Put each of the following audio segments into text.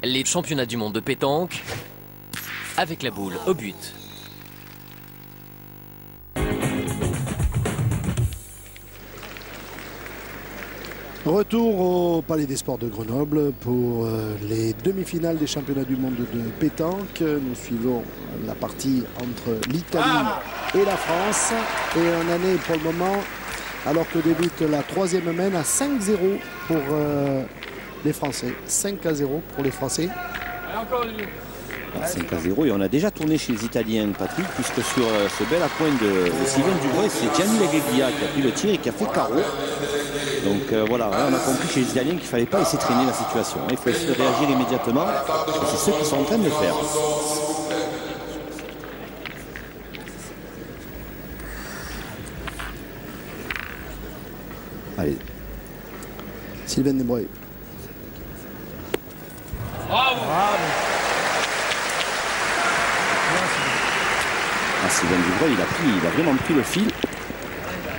Les championnats du monde de pétanque avec la boule au but. Retour au Palais des Sports de Grenoble pour les demi-finales des championnats du monde de pétanque. Nous suivons la partie entre l'Italie et la France. Et on en est pour le moment, alors que débute la troisième main, à 5-0 pour les Français. 5-0 pour les Français. 5-0 et on a déjà tourné chez les Italiens, Patrick, puisque sur ce bel appoint de Sylvain Dubreuil, c'est Gianni Lageglia qui a pris le tir et qui a fait carreau. Donc voilà, on a compris chez les Italiens qu'il ne fallait pas laisser traîner la situation. Il faut essayer de réagir immédiatement et c'est ce qu'ils sont en train de faire. Allez. Sylvain Dubreuil. Sylvain Dubreuil, il a vraiment pris le fil.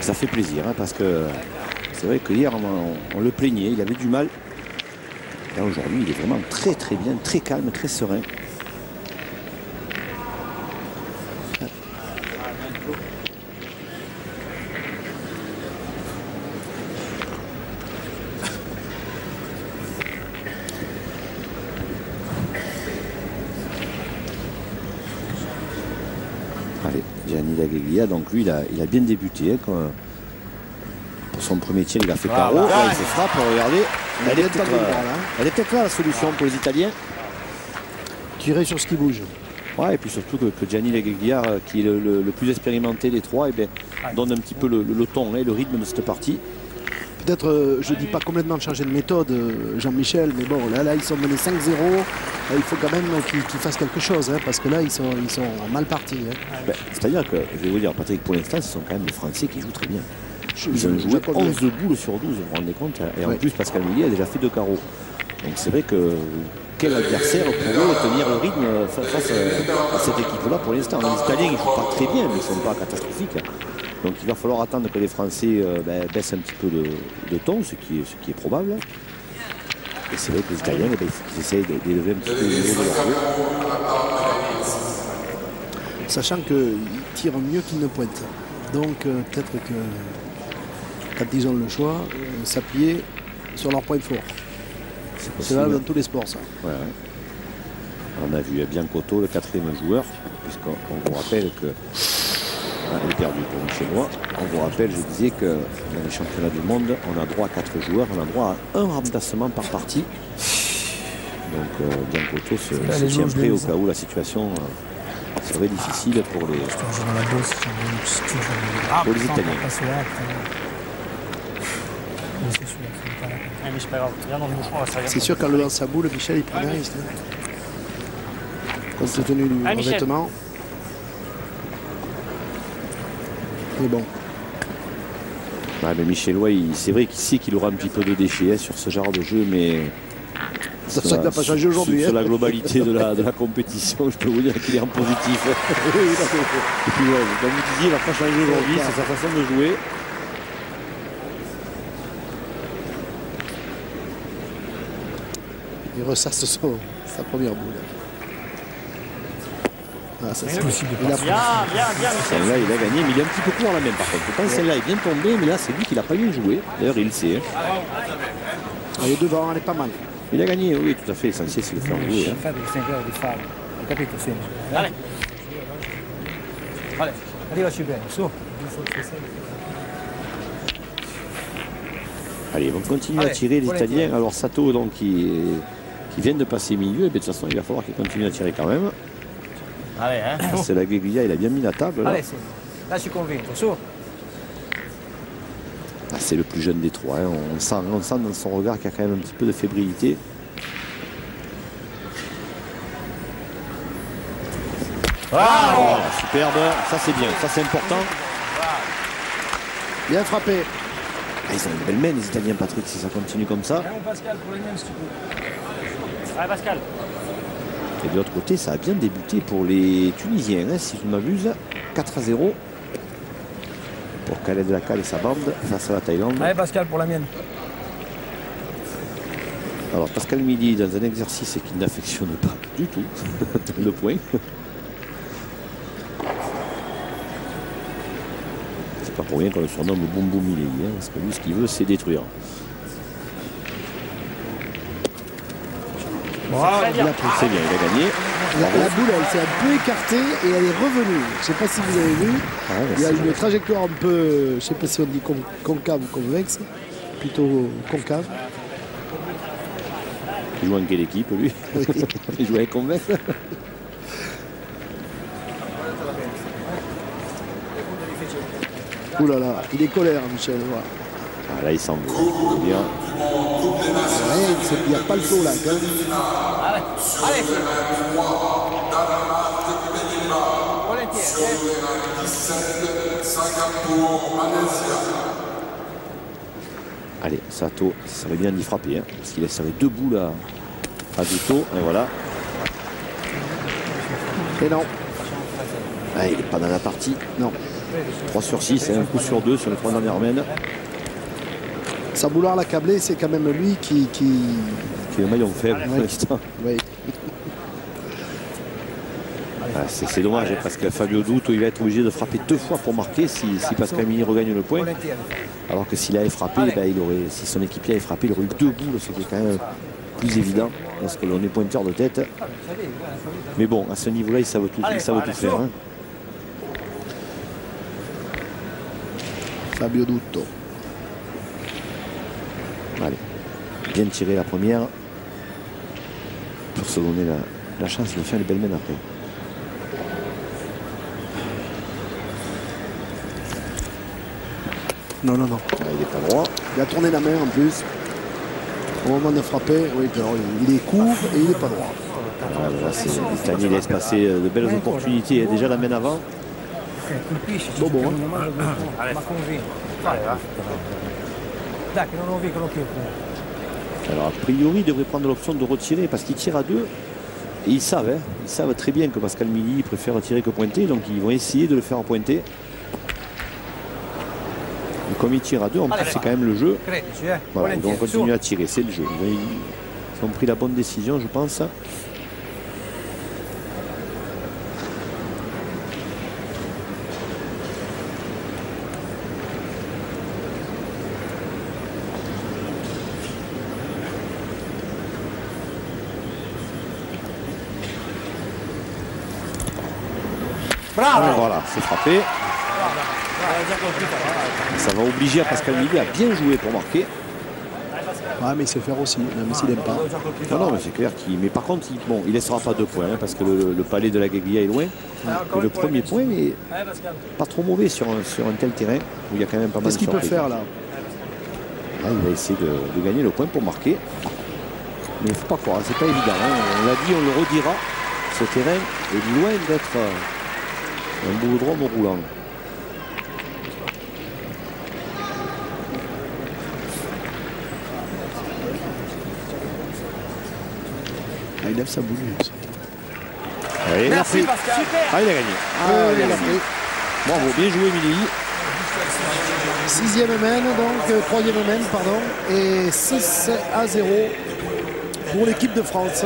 Ça fait plaisir hein, parce que c'est vrai que hier on le plaignait, il avait du mal. Et aujourd'hui, il est vraiment très très bien, très calme, très serein. Allez, Gianni Lageglia, donc lui, il a bien débuté. Hein, pour son premier tir, il a fait carreau. Il se frappe, regardez. Elle est peut-être là la solution pour les Italiens. Tirer sur ce qui bouge. Ouais, et puis surtout que Gianni Lageglia, qui est le plus expérimenté des trois, donne un petit peu le ton et le rythme de cette partie. Peut-être, je ne dis pas complètement de changer de méthode, Jean-Michel, mais bon, là ils sont menés 5-0. Il faut quand même qu'ils fassent quelque chose, hein, parce que là, ils sont mal partis. Hein. C'est-à-dire que, je vais vous dire, Patrick, pour l'instant, ce sont quand même les Français qui jouent très bien. Ils ont joué 11 boules sur 12, vous vous rendez compte. Et en plus, Pascal Millier a déjà fait 2 carreaux. Donc c'est vrai que quel adversaire pourrait tenir le rythme face à cette équipe-là pour l'instant. Les Italiens, ils ne jouent pas très bien, mais ils ne sont pas catastrophiques. Donc il va falloir attendre que les Français baissent un petit peu de ton, ce qui est probable. Et c'est vrai que les Italiens, il faut qu'ils essayent d'élever un petit peu le niveau de leur jeu. Sachant qu'ils tirent mieux qu'ils ne pointent. Donc peut-être que quand ils ont le choix, s'appuyer sur leur point fort. C'est là dans tous les sports, ça. Ouais. On a vu Biancotto, le 4e joueur, puisqu'on vous rappelle que on a perdu pour Michelois. On vous rappelle, je disais que dans les championnats du monde, on a droit à 4 joueurs, on a droit à un remplacement par partie. Donc Biancotto se tient prêt au cas où la situation serait difficile pour les Italiens. C'est sûr qu'en levant sa boule, Michel il prend un risque. Compte tenu du revêtement. Mais bon. Ouais, mais Michelois, c'est vrai qu'il sait qu'il aura un petit peu de déchets sur ce genre de jeu, mais ça n'a pas changé aujourd'hui. Sur la globalité de la compétition, je peux vous dire qu'il est en positif. Et puis, comme vous disiez, il n'a pas changé aujourd'hui, c'est sa façon de jouer. Il ressasse sa première boule. Ah, ça c'est possible. Bien. Celle-là, il a gagné, mais il est un petit peu court la même par contre. Je pense que celle-là est bien tombée, mais là, c'est lui qui n'a pas bien joué. D'ailleurs, il le sait. Hein. Elle est devant, elle est pas mal. Il a gagné, oui, tout à fait. L'essentiel, c'est de faire jouer. Hein. Allez, ils vont continuer à tirer les Italiens. Alors, Sato, donc, qui viennent de passer milieu, et de toute façon, il va falloir qu'ils continuent à tirer quand même. Allez, hein. C'est la Lageglia, il a bien mis la table. Là, là je suis convaincu. C'est le plus jeune des trois. Hein. On sent dans son regard qu'il y a quand même un petit peu de fébrilité. Wow. Superbe, ça c'est bien, ça c'est important. Bien frappé. Ils ont une belle main les Italiens, Patrick, si ça continue comme ça. Pascal, pour les miens, si tu peux. Allez, Pascal. Et de l'autre côté, ça a bien débuté pour les Tunisiens, hein, si je ne m'abuse. 4-0 pour Khaled Lacal et sa bande face à la Thaïlande. Allez, Pascal, pour la mienne. Alors Pascal Milly dans un exercice qu'il n'affectionne pas du tout, le point. C'est pas pour rien qu'on le surnomme Boum Milly, hein, parce que lui ce qu'il veut c'est détruire. Très bien. C'est bien, il a gagné. La boule, elle s'est un peu écartée et elle est revenue. Je ne sais pas si vous avez vu. Ah ouais, Il y a c'est une vrai. trajectoire un peu, je ne sais pas si on dit concave ou convexe, plutôt concave. Il joue en quelle équipe lui? Oui. Il joue avec Convex. Ouh là là, il est colère, Michel. Voilà. Ah, là il semble bien. Ouais, il n'y a pas le flow là. Hein. Allez. Allez, Sato, ça serait bien d'y frapper, hein, parce qu'il laisserait deux boules à Duto, et voilà. Et non. Ah, il n'est pas dans la partie. Non. 3 sur 6, hein, un coup sur 2 sur les 3 dernières mènes. Sans vouloir l'accabler, c'est quand même lui qui... Qui est le maillon faible pour Ouais. l'instant. Oui. Ah, c'est dommage, hein, parce que Fabio Duto, il va être obligé de frapper 2 fois pour marquer si Pascal Milly regagne le point. Alors que s'il avait frappé, ben, si son équipier avait frappé, il aurait eu 2 boules, ce qui est quand même plus évident, parce que l'on est pointeur de tête. Mais bon, à ce niveau-là, ils savent tout faire. Hein. Fabio Duto. Allez, bien tirer la première pour se donner la chance de faire les belles mènes après. Non, non, non. Ah, il n'est pas droit. Il a tourné la main en plus. Au moment de frapper, oui, alors il est court et il n'est pas droit. Ah, là, Tani laisse passer de belles opportunités. Déjà la main avant. Bon, bon. Alors a priori, il devrait prendre l'option de retirer parce qu'il tire à 2. Et ils savent, hein, ils savent très bien que Pascal Milly préfère tirer que pointer. Donc ils vont essayer de le faire pointer. Et comme il tire à 2, en plus c'est quand même le jeu. Voilà, ils vont continuer à tirer, c'est le jeu. Ils ont pris la bonne décision, je pense. Voilà, c'est frappé. Ça va obliger à Pascal Milly à bien jouer pour marquer. Ouais, mais il sait faire aussi, même s'il n'aime pas. Non, non, mais c'est clair qu'il. Mais par contre, il laissera pas 2 points, hein, parce que le palais de la Gaglia est loin. Et le premier point, mais pas trop mauvais sur un tel terrain où il y a quand même pas mal de Qu'est-ce qu'il peut surprises. faire là? Ah, il va essayer de gagner le point pour marquer. Mais il ne faut pas croire, c'est pas évident. Hein. On l'a dit, on le redira. Ce terrain est loin d'être un boulodrome roulant. Ah, il lève sa boule. Allez, il a pris. Ah, il a gagné. Ah, il a pris. Bravo, bien joué, Milly. 6e mène, donc 3e mène, pardon. Et 6-0 pour l'équipe de France.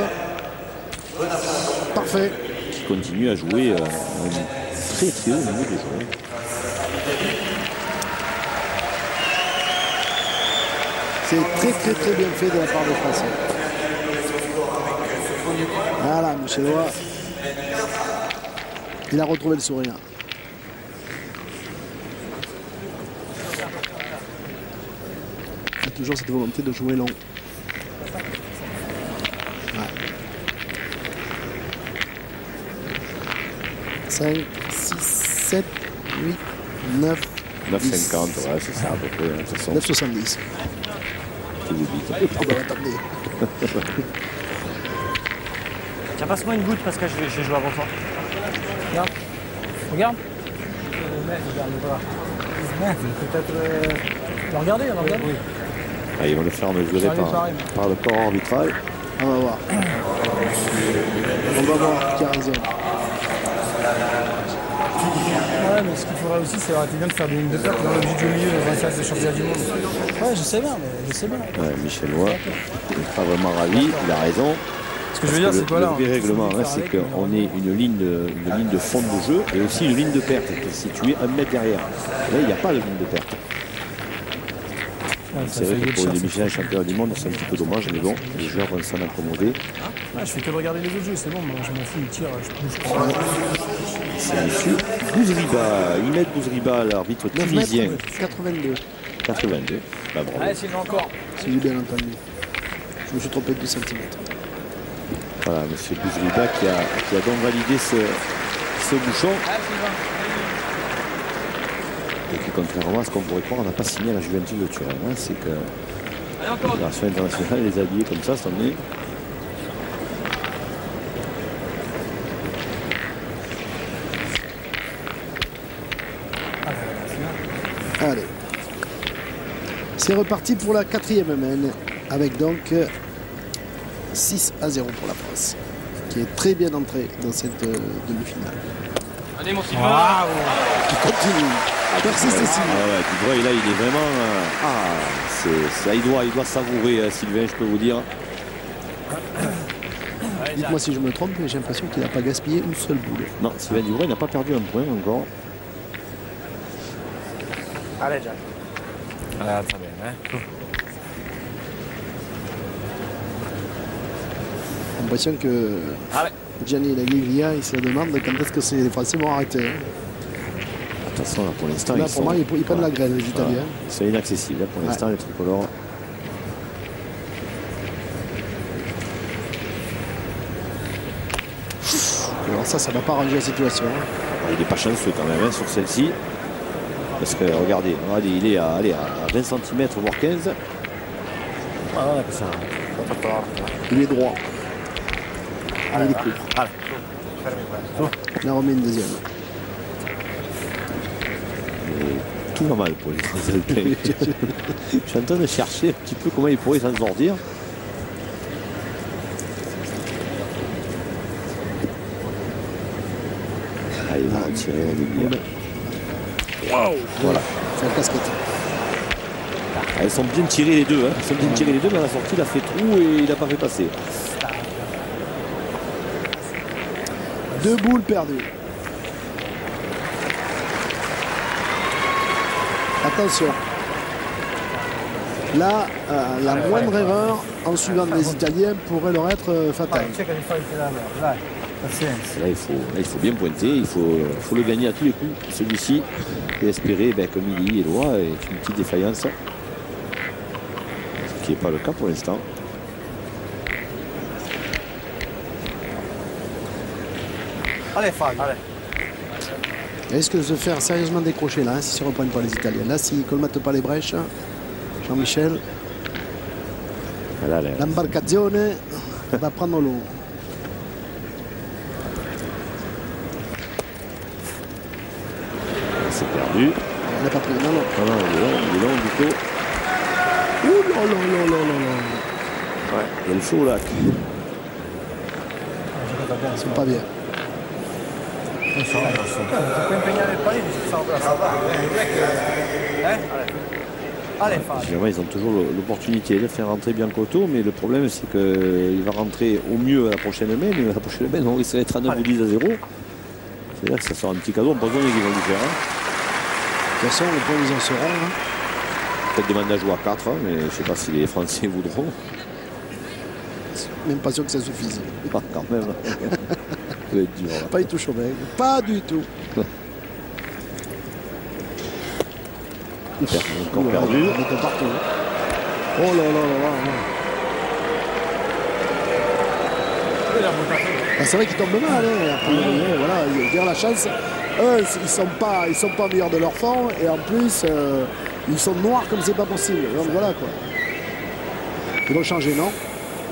Parfait. Qui continue à jouer un très très haut niveau de jeu. C'est très très très bien fait de la part des Français. Voilà, Michel Roy. Il a retrouvé le sourire. Il y a toujours cette volonté de jouer long. Ouais. 5, 6, 7, 8, 9, 9,50, 10. ouais, c'est ça à peu près. Hein, 9,70. tu l'oublies. Ah bah attendez. Tiens, passe-moi une goutte parce que je vais jouer avant toi. Regarde. Regarde. Peut-être. Tu vas regarder, on va regarder. Oui. Ah, ils vont le faire mesurer par le corps arbitral. On va voir. On va voir qui a raison. Ouais, Ouais, mais ce qu'il faudrait aussi, c'est arrêter bien de faire des lignes de perte dans l'objet du milieu dans un cercle de championnat du monde. Ouais, je sais bien, mais je sais bien. Ouais, Michel Lois n'est pas vraiment ravi, il a raison. Ce que je veux dire, c'est quoi là? Le vrai règlement, c'est qu'on ait une ligne de fond de jeu et aussi une ligne de perte qui est située 1 mètre derrière. Là, il n'y a pas de ligne de perte. Ouais, c'est vrai que pour les demi-finales championnat du monde, c'est un petit peu dommage, mais bon, les joueurs vont s'en accommoder. Ouais, je fais que de regarder les autres jeux, c'est bon, moi, je m'en fous, il tire, je prends. C'est monsieur Bouzriba, Ahmed Bouzriba, l'arbitre tunisien. 82. 82. Bah, bravo. Allez, sinon encore. Si j'ai bien entendu. Je me suis trompé de 2 cm. Voilà, monsieur Bouzriba qui a donc validé ce bouchon. Et qui, contrairement à ce qu'on pourrait croire, on n'a pas signé à la Juventus de Turin. Hein. C'est que la Fédération internationale les a habillés comme ça cette année. Allez. C'est reparti pour la 4e main, avec donc 6-0 pour la France, qui est très bien entrée dans cette demi-finale. Allez, mon Sylvain. Qui continue. Persiste ici. Tu vois, là, il est vraiment. Il doit savourer, Sylvain, je peux vous dire. Dites-moi si je me trompe, mais j'ai l'impression qu'il n'a pas gaspillé une seule boule. Non, Sylvain Dubreuil n'a pas perdu un point encore. Allez, Jack. Ah, très bien, hein. J'ai l'impression que Gianni Lagliglia, il se demande quand est-ce que les Français vont arrêter. De toute façon, là, pour l'instant, pour moi, ils prennent la graine, les Italiens. C'est inaccessible, là, pour l'instant, les tricolores. Alors ça ne va pas arranger la situation. Il n'est pas chanceux quand même sur celle-ci. Parce que regardez, il est à 20 cm, voire 15. Il est droit. Il est court. La remet une deuxième. Et tout va mal pour les Transalpins. Je suis en train de chercher un petit peu comment ils pourraient s'en sortir. Ils vont tirer la lumière. Wow. Voilà, c'est la casquette. Elles sont bien tirées les deux. Hein. Elles sont bien tirées les deux, mais à la sortie, il a fait trou et il n'a pas fait passer. 2 boules perdues. Attention. Là, la moindre erreur en suivant les Italiens pourrait leur être fatale. Là, il faut bien pointer, il faut le gagner à tous les coups. Celui-ci, et espérer, comme il est loin, est une petite défaillance. Ce qui n'est pas le cas pour l'instant. Allez, Fag. Est-ce que se faire sérieusement décrocher là, s'ils ne reprennent pas les Italiens? Là, s'ils ne colmatent pas les brèches, Jean-Michel, l'embarcazione va prendre l'eau. C'est perdu. Il n'a pas pris. Non, il est long du coup. Ouh là là là là là. Ouais, il y a le chaud là. Ils sont pas bien. Ils ont toujours l'opportunité de faire rentrer Biancotto, mais le problème c'est qu'il va rentrer au mieux à la prochaine main, mais à la prochaine main on risque d'être à 9 ou 10 à 0. C'est-à-dire que ça sera un petit cadeau, on peut donner qu'ils vont lui faire. De toute façon, les points ils en seront. Peut-être demander à jouer à 4, mais je ne sais pas si les Français voudront. Même pas sûr que ça suffise. Pas quand même. Ça va être dur. Pas du tout chaud, pas du tout. Encore perdu. Partout. Oh là là là là. C'est vrai qu'ils tombent mal. Voilà, il y a la chance. Eux, ils sont pas meilleurs de leur fond et en plus ils sont noirs comme c'est pas possible. Donc voilà quoi. Ils vont changer, non?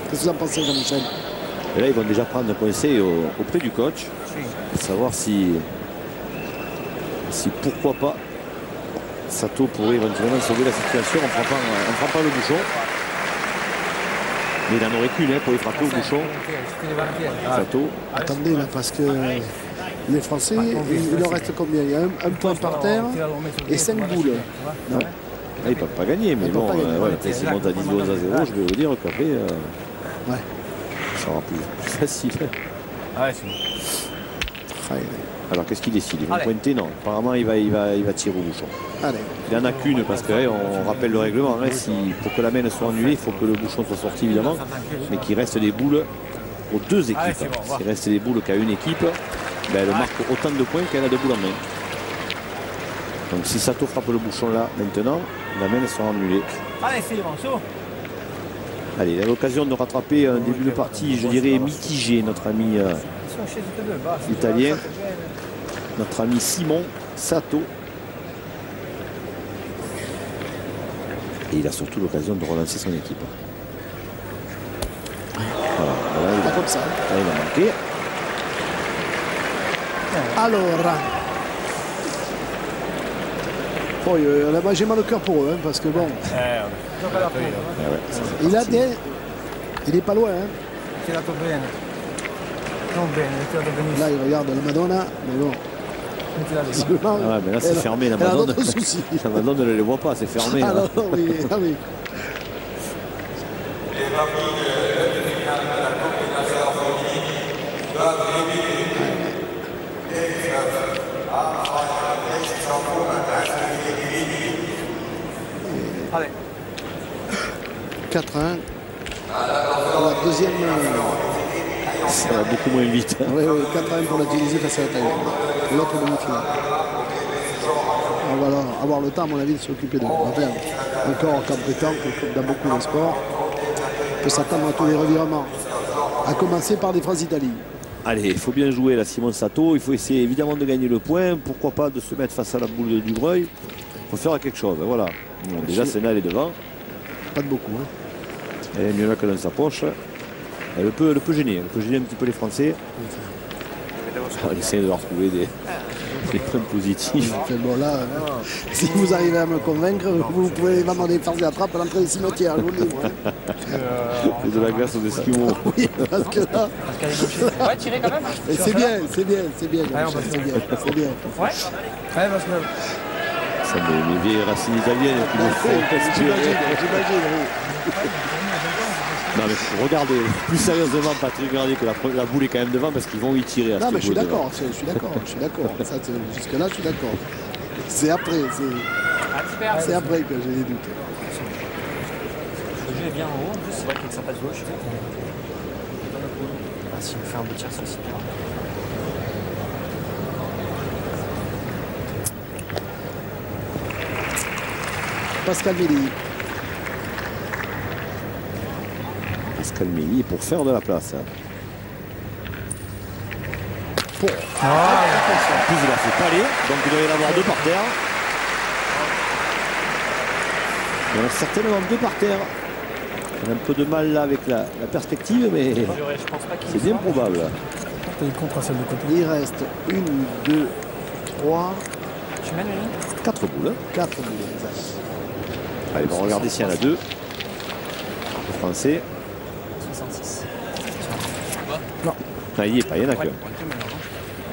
Qu'est-ce que vous en pensez, Jean-Michel? Et là, ils vont déjà prendre un conseil auprès du coach, savoir si pourquoi pas Sato pourrait éventuellement sauver la situation en frappant pas le bouchon. Mais il en aurait qu'une pour y frapper au bouchon. Sato. Attendez là, parce que Les Français, il en reste combien? Il y a un point par terre et 5 boules. Ouais. Ah, ils ne peuvent pas gagner, mais bon, s'ils montent à 10 à 0, je vais vous dire qu'après, ça sera plus facile. Ah ouais, c'est bon. Alors qu'est-ce qu'il décide? Ils vont pointer? Non, apparemment il va tirer au bouchon. Allez. Il n'en a qu'une parce qu'on rappelle le règlement. Hein, pour que la main soit annulée, il faut que le bouchon soit sorti évidemment, mais qu'il reste des boules aux deux équipes. Ouais, bon, s'il reste des boules qu'à une équipe, ben, elle marque autant de points qu'elle a de boules en main. Donc si Sato frappe le bouchon là maintenant, la main sera annulée. Allez, c'est bon, chaud. Allez, il a l'occasion de rattraper un début de partie, je dirais mitigé, notre ami italien, notre ami Simon Sato. Et il a surtout l'occasion de relancer son équipe. Voilà, Pas comme ça. Là, il a manqué. Alors. Oh, là-bas, j'ai mal au cœur pour eux, hein, parce que bon. Il est pas loin. Hein. Là, il regarde la Madonna, mais bon. Mais là, c'est fermé. La Madonna, la Madonna ne les voit pas, c'est fermé. Ah, non, oui, ah, oui. Allez. 4-1. La deuxième. Ça va beaucoup moins vite. Oui, 4-1 pour la Tunisie face à la Thaïlande. L'autre demi-finale. On va alors avoir le temps, à mon avis, de s'occuper de. Enfin, encore en pétanque, comme dans beaucoup de sports, on peut s'attendre à tous les revirements. À commencer par des France-Italie. Allez, il faut bien jouer là, Simon Sato. Il faut essayer évidemment de gagner le point. Pourquoi pas de se mettre face à la boule de Dubreuil. Il faut faire quelque chose. Voilà. Bon, déjà, Senna, elle est devant. Pas de beaucoup. Hein. Elle est mieux là que dans sa poche. Elle peut gêner. Elle peut gêner un petit peu les Français. On essaie de leur trouver des points positifs. Bon, là, si vous arrivez à me convaincre, vous pouvez vendre des farces d'attrape à l'entrée des cimetières. Je vous le dis, moi. Et de la glace aux Esquimaux. Oui, parce que là. Ouais, tirer quand même. C'est bien. C'est bien. C'est bien. Ouais. Ouais, parce que. Ça, mes vieilles racines italiennes qui me font J'imagine, non mais regardez, plus sérieusement Patrick, regardez que la boule est quand même devant parce qu'ils vont y tirer à non cette mais je suis boule d'accord, je suis d'accord. Jusque là je suis d'accord. C'est après, c'est après que j'ai des doutes. Le jeu est bien en haut, en plus c'est vrai qu'il sa passe gauche. S'il me fait un beau tir, c'est aussi bien. Pascal Méli. Pascal Méli pour faire de la place. En plus il a fait paler, donc il doit y en avoir deux par terre. Il y en a certainement deux par terre. On a un peu de mal là avec la perspective, mais c'est bien probable. Il reste 1, 2, 3. Tu mènes une 4 boules. 4 boules, exact. Allez, on va regarder s'il y en a deux. Le français. 66. Non, il n'y est pas, il y en a que.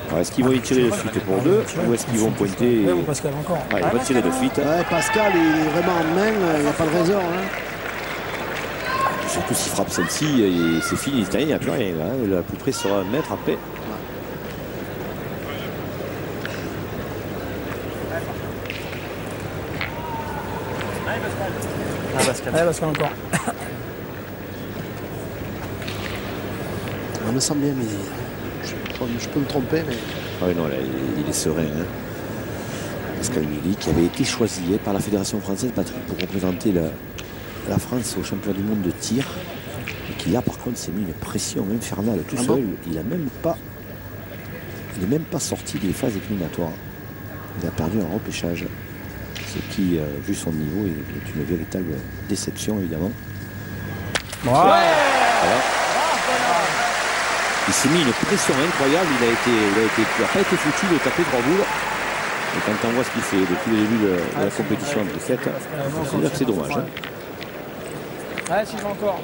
Alors, est-ce qu'ils vont y tirer de suite pour deux ou est-ce qu'ils vont pointer Pascal encore. Ah, il va tirer de suite. Ouais, Pascal, il est vraiment en main, il n'y a pas de raison. Hein. Surtout s'il frappe celle-ci, c'est fini, il n'y a plus rien. Hein. Le plus près sera 1 mètre après. Allez, Pascal encore. On me semble bien, mais je peux me tromper. Mais... Ah oui, non, là, il est serein. Hein. Pascal Méli, qui avait été choisi par la Fédération française, Patrick, pour représenter la France au championnat du monde de tir. Et qui là, par contre, s'est mis une pression infernale tout seul. Bon, il n'est même pas sorti des phases éliminatoires. Il a perdu un repêchage. Ce qui, vu son niveau, est une véritable déception, évidemment. Ouais. Voilà. Il s'est mis une pression incroyable. Il n'a pas été foutu de taper 3 boules. Et quand on voit ce qu'il fait depuis le début de la compétition de 7, c'est dommage. Hein. Ouais, s'il va encore.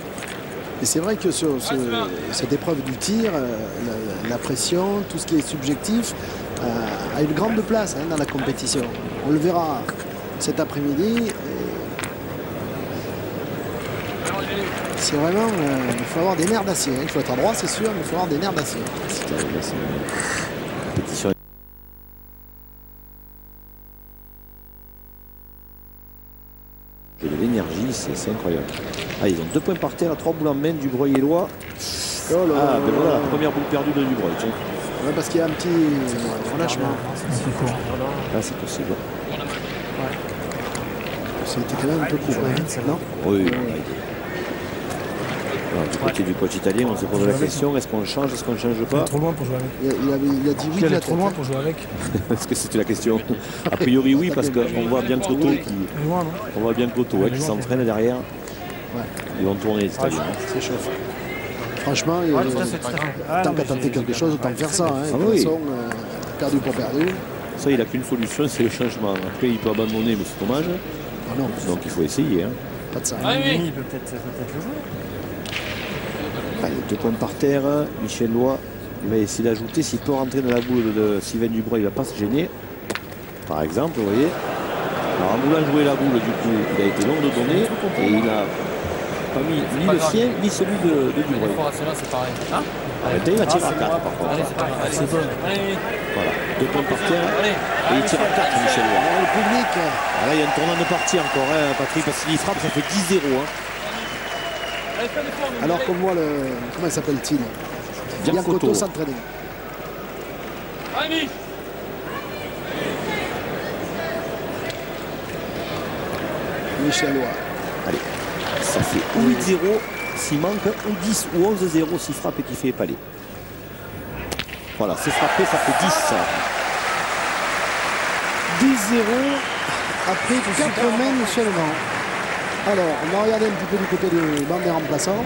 Et c'est vrai que cette épreuve du tir, la pression, tout ce qui est subjectif, a une grande place dans la compétition. On le verra cet après-midi. C'est vraiment, il faut avoir des nerfs d'acier. Il faut être droit, c'est sûr, mais il faut avoir des nerfs d'acier. C'est une compétition. De l'énergie, c'est incroyable. Ah, ils ont 2 points par terre, 3 boules en main, Dubreuil-Éloy. Oh là Ah, là ben là voilà, là. première boule perdue de Dubreuil. Tiens. Ouais, parce qu'il y a un petit relâchement. Ah, c'est possible. C'était quand même un peu court, non? Oui. Alors, du côté du coach italien, on se pose la question, est-ce qu'on change, est-ce qu'on ne change Il pas? est trop loin pour jouer avec. Il a dit oui Il de est la trop tête, loin hein. pour jouer avec. Est-ce que c'était la question? A priori, oui, parce qu'on voit bien Cotto qui, Loin, non? on voit bien Cotto qui s'entraîne derrière. Ouais. Ils vont tourner les Italiens. C'est chaud. Franchement, Tout à fait, tout à fait. tant qu'à tenter quelque chose, autant faire ça. Ah De toute oui. façon, perdu pour perdu. Ça, il n'a qu'une solution, c'est le changement. Après, il peut abandonner, mais c'est dommage. Ah non, Donc, il faut essayer. Hein. pas de ça. Il peut peut-être le jouer. Allez, 2 points par terre. Michel Loy, il va essayer d'ajouter. S'il peut rentrer dans la boule de Sylvain Dubreuil, il ne va pas se gêner. Par exemple, vous voyez. Alors, en voulant jouer la boule, du coup, il a été long de donner. Et il n'a pas mis ni le sien, ni celui de Dubreuil. C'est pareil. Hein? Il va tirer à 4 par contre. Allez, c'est pareil. Allez, allez. Voilà, 2 points par terre. Et il tire à 4, Michel Loy. Le public, Ah, là, il y a une tournante de partie encore, hein, Patrick, parce qu'il frappe, ça fait 10-0. Hein. alors qu'on voit le. Comment s'appelle-t-il? Biancotto. s'entraîner. Michel Loy. Allez, ça fait ou 8-0 s'il manque, ou 10 ou 11-0 s'il frappe et qu'il fait épaler. Voilà, c'est frappé, ça fait 10. 10-0 après 4 mènes seulement. Alors, on va regarder un petit peu du côté du banc des remplaçants.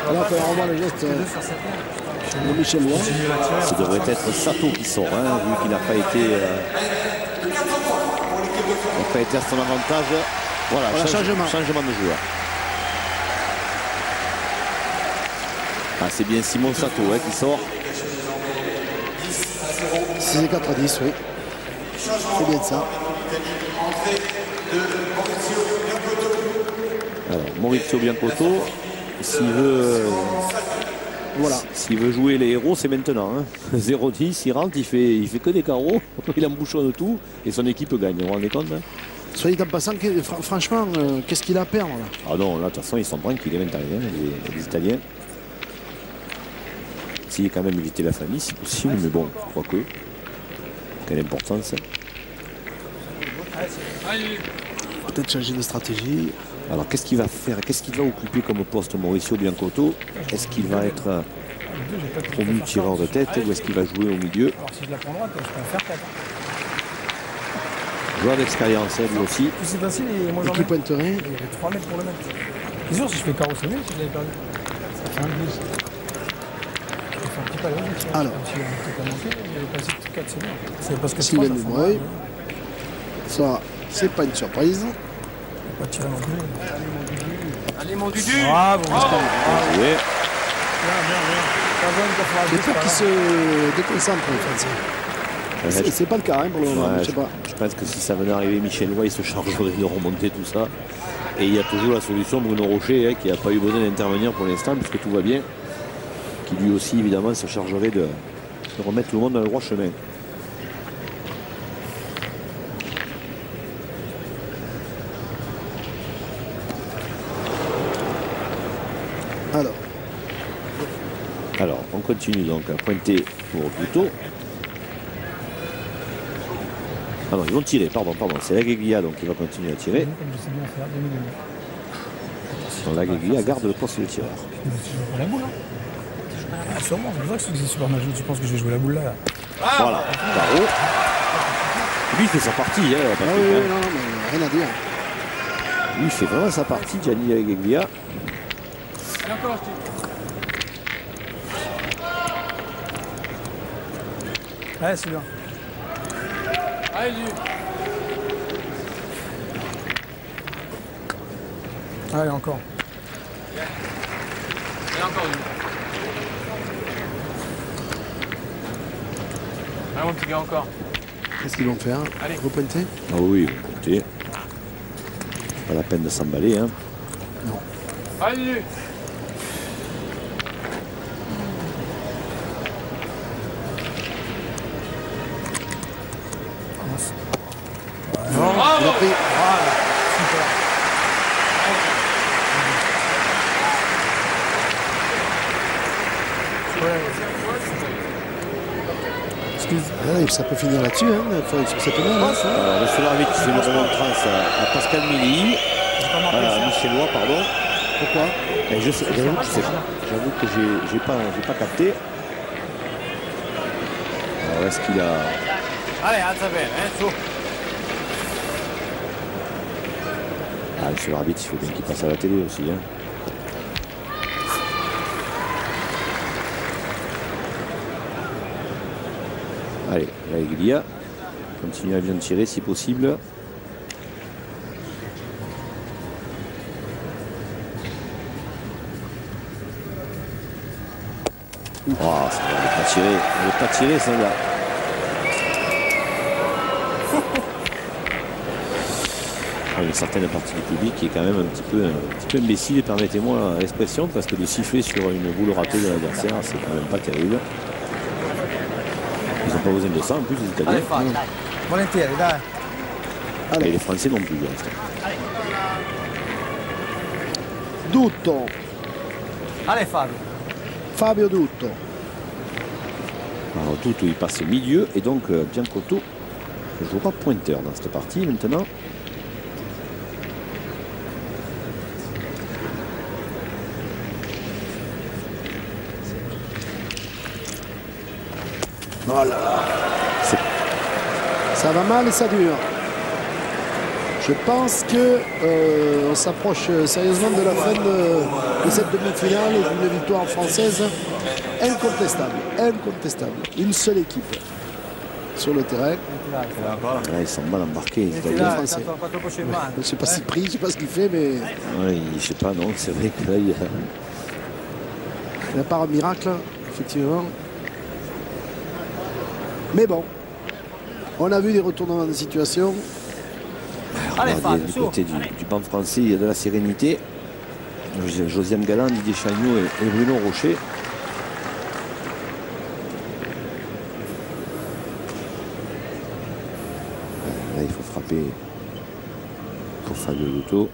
Alors qu'on revoit le geste de Michel Loy. Ça devrait être Sato qui sort, hein, vu qu'il n'a pas été, à son avantage. Voilà, changement de joueur. Ah, c'est bien Simon Sato qui sort. 6 et 4 à 10, oui. C'est bien ça. Alors, Maurizio Biancotto, s'il veut, s'il veut jouer les héros, c'est maintenant. Hein. 0-10, il rentre, il fait que des carreaux, il embouchonne tout et son équipe gagne. Vous vous rendez compte? Hein? Soyez en passant, franchement, qu'est-ce qu'il a à perdre là? Ah non, là, de toute façon, ils sont tranquilles, les Italiens, les Italiens. S'il quand même éviter la famille, si possible, mais bon, quoique. Quelle importance. Peut-être changer de stratégie. Alors, qu'est-ce qu'il va faire? Qu'est-ce qu'il va occuper comme poste Mauricio Biancotto? Est-ce qu'il va être promu tireur de tête ou est-ce qu'il va jouer au milieu? Alors si je la prends droite, je peux en faire 4. Joueur d'expérience, lui aussi. Plus c'est facile et moi j'en Qui mets. pointerait? J'ai 3 mètres pour le mettre. C'est sûr, si je fais carreau, c'est mieux si je l'avais perdu. Ça fait un 12. Je fais un petit pas là. Alors. Si on peut pas manquer, il avait passé 4, c'est bien. C'est parce que Sylvain je Dubreuil. Ça, c'est pas une surprise. pas tirer non plus. Allez, mon Dudu. Bravo, Oui. bien. Pas besoin de faire J'ai peur qu'il se déconcentre, en fait. C'est pas le cas hein, pour le moment, Ouais, je sais pas. je pense que si ça venait arriver, Michel Loy, il se chargerait de remonter tout ça. Et il y a toujours la solution Bruno Rocher, hein, qui n'a pas eu besoin d'intervenir pour l'instant, puisque tout va bien. Qui lui aussi, évidemment, se chargerait de remettre tout le monde dans le droit chemin. Alors, on continue donc à pointer pour Buto. Ah non, ils vont tirer, pardon, c'est Lagueglia donc qui va continuer à tirer. Donc Lagueglia garde le poste de tireur. Je joue la boule, hein. Sûrement, c'est pour ça que c'est super magique. Tu penses que je vais jouer la boule là? Voilà, Caro. Lui, il fait sa partie, hein, Ah oui, non, mais rien à dire. Lui, il fait vraiment sa partie, Gianni Lagueglia. Ouais, c'est bien. Allez, encore. Et encore une. Allez mon petit gars, encore. Qu'est-ce qu'ils vont faire? Allez. Repointer? Ah oui, écoutez. Pas la peine de s'emballer. Hein. Non. Allez. Non, il a pris. Excuse. Ah, ça peut finir là-dessus, hein. Sur cette main, là. Alors, le seul arbitre qui fait une remontrance à Pascal Méli. Michellois, pardon. Pourquoi? Je sais, j'avoue que j'ai pas capté. Alors, est-ce qu'il a... Allez, alza bene, su. Ah, monsieur l'arbitre, il faut bien qu'il passe à la télé aussi. Hein. Allez, là, Eglia continue à bien tirer si possible. Oh, ça ne pas tirer. On ne veut pas tirer, celle-là. Une certaine partie du public qui est quand même un petit peu imbécile, permettez-moi l'expression, parce que de siffler sur une boule ratée de l'adversaire, c'est quand même pas terrible. Ils n'ont pas besoin de ça en plus, les Italiens. Volentieri, dai. Et les Français non plus, pour l'instant. Dutto. Allez, Fabio. Fabio Dutto. Alors Dutto, il passe au milieu, et donc Biancotto ne jouera pointeur dans cette partie maintenant. Voilà. Ça va mal et ça dure. Je pense que on s'approche sérieusement de la fin de cette demi-finale et d'une victoire française incontestable. Incontestable. Une seule équipe sur le terrain. Là, ils sont mal embarqués. Je ne sais pas s'il prie, je ne sais pas ce qu'il fait, mais... Oui, je ne sais pas, non, c'est vrai que là, il n'y a pas un miracle, effectivement. Mais bon, on a vu des retournements de situation. Allez, du côté du banc français, il y a de la sérénité. Josiane Galland, Didier Chagnot et Bruno Rocher. Là, il faut frapper pour Fabio Dutto.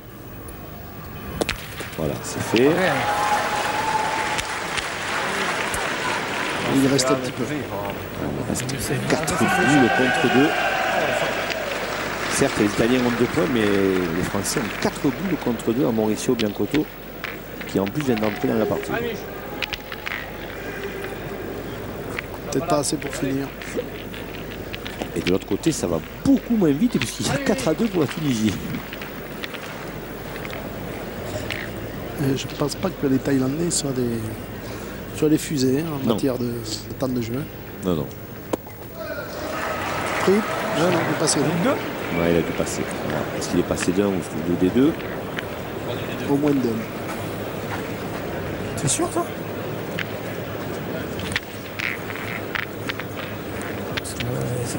Voilà, c'est fait. Il reste un petit peu. Il reste 4 boules contre 2. Certes, les Italiens ont 2 points, mais les Français ont 4 boules contre 2 à Mauricio Biancotto, qui en plus vient d'entrer dans la partie. Peut-être pas assez pour finir. Et de l'autre côté, ça va beaucoup moins vite, puisqu'il y a 4-2 pour la Tunisie. Et je ne pense pas que les Thaïlandais soient des fusées en matière de temps de jeu. Non, non. Pris. Non, il est passé d'un. Ouais, il a dû passer. Est-ce qu'il est passé d'un ou deux des deux? Au moins d'un. C'est sûr, ça?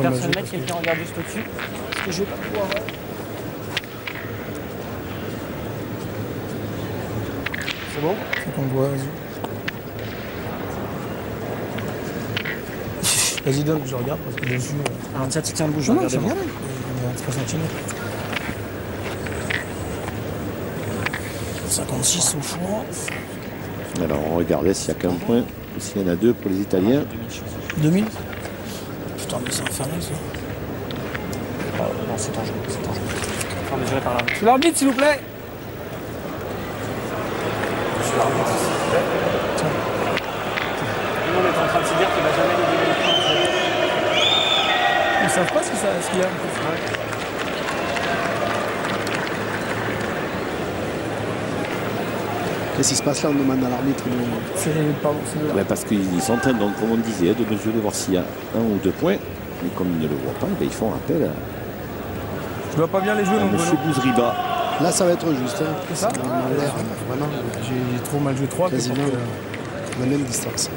Personne mettre quelqu'un regarde juste au-dessus. Parce que je vais pas pouvoir. C'est bon? C'est qu'on voit, vas-y. Vas-y, donne, je regarde parce que dessus. Alors, tiens, tu tiens le bouge, Non, regardez c'est moi. bien. Il y a 3 cm. 56 au choix. Alors, on regardait s'il y a qu'un point ou s'il y en a 2 pour les Italiens. 2000. Putain, mais c'est infernal ça. Non, c'est dangereux, c'est dangereux. Faut mesurer par là. Je suis l'arbitre, s'il vous plaît. Je suis l'arbitre, s'il vous plaît. Tiens. Tout le monde est en train de se dire qu'il va jamais nous donner les points. Ils savent pas ce qu'il y a. Qu'est-ce qui se passe là? On demande à l'arbitre. Pardon, c'est Ouais, parce qu'ils sont en train, donc, comme on disait, de mesurer, voir s'il y a 1 ou 2 points. Mais comme ils ne le voient pas, ben, ils font appel Je vois pas bien les jouer, à donc M. Bouzriba. Là, ça va être juste. Hein. C'est ça? L'air, vraiment. J'ai trop mal joué 3. Quasiment la même distance.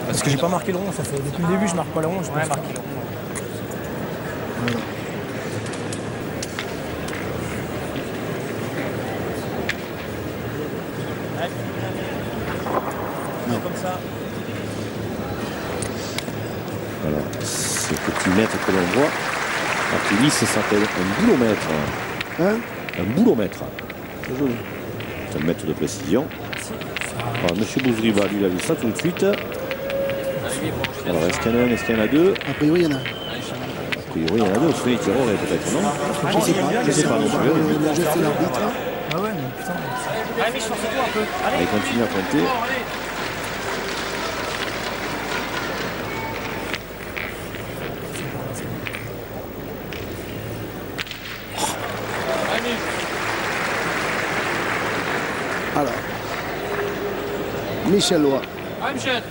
Parce que j'ai pas marqué le rond, ça fait depuis le début je marque pas le rond. Je marqué le rond. Voilà. Non. Comme ça. Voilà, ce petit mètre que l'on voit, à Tunis, ça s'appelle un boulomètre. Hein? Un boulomètre. C'est un mètre de précision. Alors, monsieur Bouzriba, lui, il a vu ça tout de suite. Alors, est-ce qu'il y en a un, est-ce qu'il y en a deux? A priori, il y en a. A priori, il y en a deux. Vous les tireurs, peut-être, non? Je sais pas non plus. Il a jeté l'arbitre. Ah ouais, mais putain. Allez, Mich, forcez-toi un peu. Allez. Il continue à pointer. Alors, Michel Loy. Ah, Michel.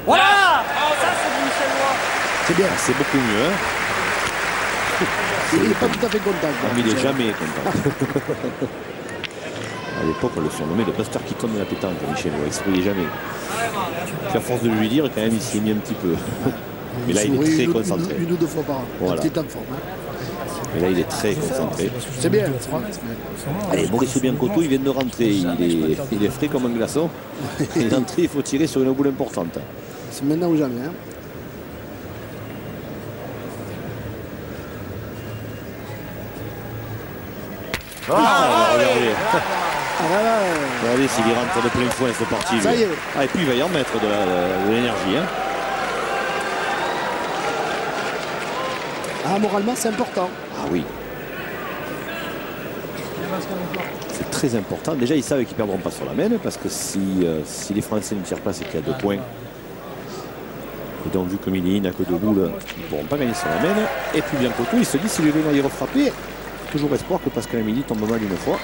Voilà. Ça, c'est du Michel Loy. C'est bien. Ah, c'est beaucoup mieux, hein? Il n'est pas tout à fait content. Ah, mais il n'est jamais content. À l'époque, on le surnommait le Buster Keaton de la pétanque, Michel Loy. Il ne souriait jamais. Puis à force de lui dire, quand même, il s'y est mis un petit peu. Mais là, il est très concentré. Une ou deux fois par an. Voilà. Petit en forme. Hein. Mais là, il est très concentré. C'est bien. Allez, Mauricio Biancotto, il vient de rentrer. Il est frais comme un glaçon. Il est entré, il faut tirer sur une boule importante. C'est maintenant ou jamais. Hein. Regardez. Ah, voilà. Regardez s'il y rentre de plein fouet, c'est parti. Ça y est. Ah, et puis il va y en mettre de l'énergie. Hein. Ah, moralement, c'est important. Ah oui. C'est très important. Déjà, ils savent qu'ils ne perdront pas sur la main, parce que si les Français ne tirent pas, c'est qu'il y a 2 points. Et donc, vu que Mili n'a que 2 boules, ils ne pourront pas gagner sur la main. Et puis Biancotto, il se dit, si le Léon y refrapper, toujours espoir que Pascal Mili tombe mal une fois.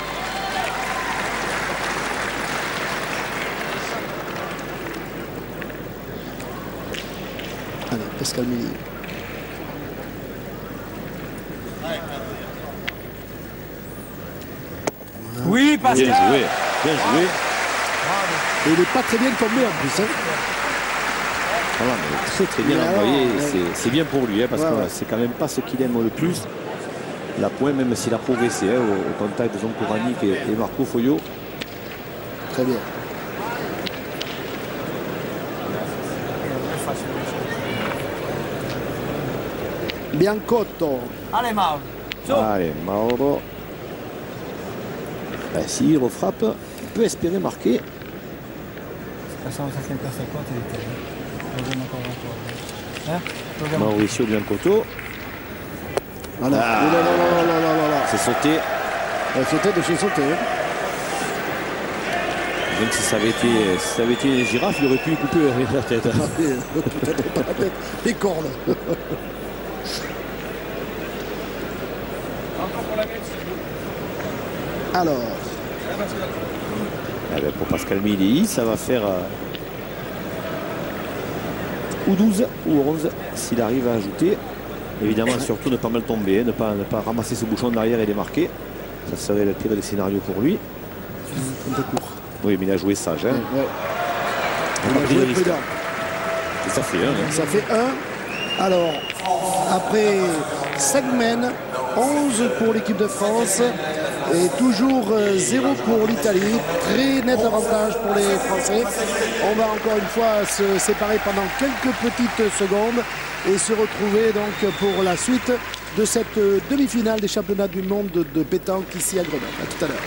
Allez, Pascal Mili. Oui, Pascal. Bien joué, bien joué. Et il n'est pas très bien tombé en plus. Hein. Voilà, mais très très bien envoyé. C'est bien pour lui, hein, parce que c'est quand même pas ce qu'il aime le plus. La pointe, même s'il a progressé hein, au contact de Zonko Ranik et Marco Foglio. Très bien. Biancotto. Allez, Mauro. Allez, Mauro. Ben, s'il refrappe, il peut espérer marquer. De toute façon, ça fait une personne quoi, t'es Mauricio Biancotto. Voilà. Ah. Oh là là là là là là. C'est sauté. Sauter de chez sauter. Même si ça avait été une girafe, il aurait pu y couper la tête. Peut-être pas la tête. Les cornes. Alors. Eh ben, pour Pascal Mili, ça va faire ou 12 ou 11 s'il arrive à ajouter. Évidemment, surtout ne pas mal tomber, ne pas ramasser ce bouchon derrière et les marquer. Ça serait le pire des scénarios pour lui. Un peu court. Oui, mais il a joué sage. Hein. Ouais. Il a Il a pris de joué risque. prudent. Et ça fait 1. Hein. Ça fait 1. Alors, après 5 mènes, 11 pour l'équipe de France et toujours 0 pour l'Italie. Très net avantage pour les Français. On va encore une fois se séparer pendant quelques petites secondes et se retrouver donc pour la suite de cette demi-finale des championnats du monde de pétanque ici à Grenoble. À tout à l'heure.